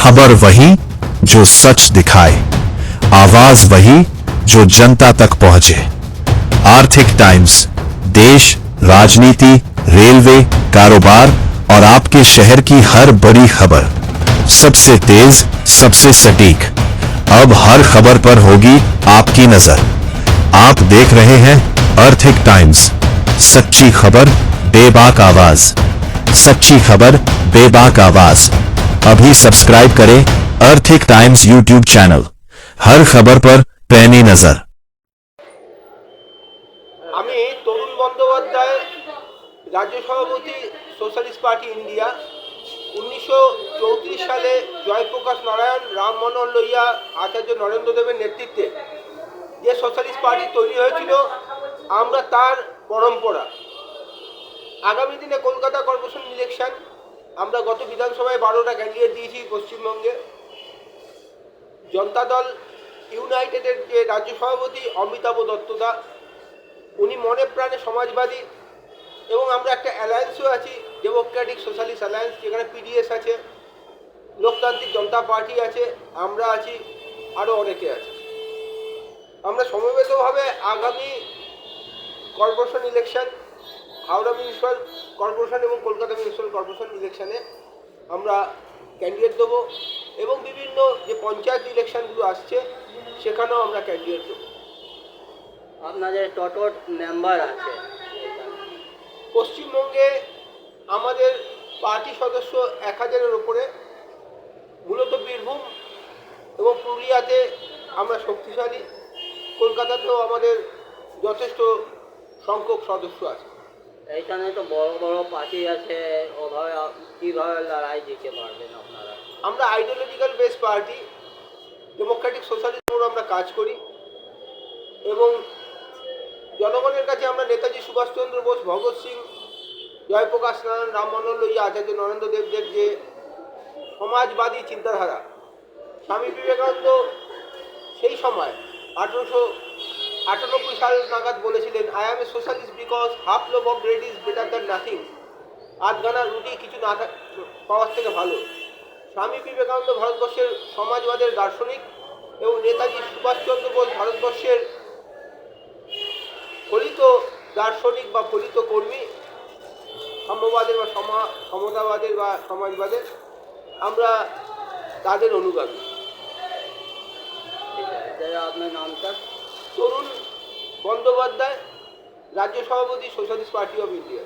खबर वही जो सच दिखाए, आवाज वही जो जनता तक पहुंचे। आर्थिक टाइम्स, देश, राजनीति, रेलवे, कारोबार और आपके शहर की हर बड़ी खबर, सबसे तेज, सबसे सटीक। अब हर खबर पर होगी आपकी नजर। आप देख रहे हैं आर्थिक टाइम्स, सच्ची खबर, बेबाक आवाज। सच्ची खबर, बेबाक आवाज। अभी सब्सक्राइब करें आर्थिक टाइम्स यूट्यूब चैनल। हर खबर पर पैनी नजर। আমি তরুণ বন্দ্যোপাধ্যায়, রাজ্য সভাপতি, সোশ্যালিস্ট পার্টি ইন্ডিয়া। 1934 সালে জয়প্রকাশ নারায়ণ, রাম মনোহর লোহিয়া, আচার্য নরেন্দ্র দেবের নেতৃত্বে যে সোশ্যালিস্ট পার্টি তৈরি হয়েছিল, আমরা তার পরম্পরা। আগামী দিনে কলকাতা কর্পোরেশন ইলেকশন, আমরা গত বিধানসভায় 12টা ক্যান্ডিডেট দিয়েছি পশ্চিমবঙ্গে। জনতা দল ইউনাইটেডের যে রাজ্য সভাপতি অমিতাভ দত্তদা, উনি মনে প্রাণে সমাজবাদী, এবং আমরা একটা অ্যালায়েন্সও আছি, ডেমোক্রেটিক সোশ্যালিস্ট অ্যালায়েন্স, যেখানে পিডিএস আছে, লোকতান্ত্রিক জনতা পার্টি আছে, আমরা আছি, আরও অনেকে আছে। আমরা সমবেতভাবে আগামী corporation election, Howrah municipal corporation এবং কলকাতা মিউনিসিপ্যাল কর্পোরেশন ইলেকশনে আমরা ক্যান্ডিডেট দেবো, এবং বিভিন্ন যে পঞ্চায়েত ইলেকশনগুলো আসছে সেখানেও আমরা ক্যান্ডিডেট দেবো। আপনাদের টোটাল মেম্বার আছে পশ্চিমবঙ্গে আমাদের পার্টি সদস্য 1000-এর ওপরে, মূলত বীরভূম এবং পুরুলিয়াতে আমরা শক্তিশালী। কলকাতাতেও আমাদের যথেষ্ট সংখ্যক সদস্য আছে। এইখানে তো বড় বড় পার্টি আছে, ওভাবে কীভাবে লড়াই দিতে পারবেন আপনারা? আমরা আইডিওলজিক্যাল বেস পার্টি, ডেমোক্রেটিক সোশ্যালিজমের আমরা কাজ করি, এবং জনগণের কাছে আমরা নেতাজি সুভাষচন্দ্র বোস, ভগৎ সিং, জয়প্রকাশ নারায়ণ, রাম মনোহর লোহিয়া, আচার্য নরেন্দ্র দেবদের যে সমাজবাদী চিন্তাধারা, স্বামী বিবেকানন্দ সেই সময় 1898 সাল নাগাদ বলেছিলেন, I am a socialist because half loaf of bread is better than nothing. আধখানা রুটি কিছু না পাওয়ার থেকে ভালো। স্বামী বিবেকানন্দ ভারতবর্ষের সমাজবাদের দার্শনিক, এবং নেতাজি সুভাষচন্দ্র বোস ভারতবর্ষের ফলিত দার্শনিক বা ফলিত কর্মী, সাম্যবাদের বা সমতাবাদের বা সমাজবাদের। আমরা তাদের অনুগামী। আপনার নামটা? তরুণ বন্দ্যোপাধ্যায়, রাজ্য সভাপতি, সোশ্যালিস্ট পার্টি অফ ইন্ডিয়া।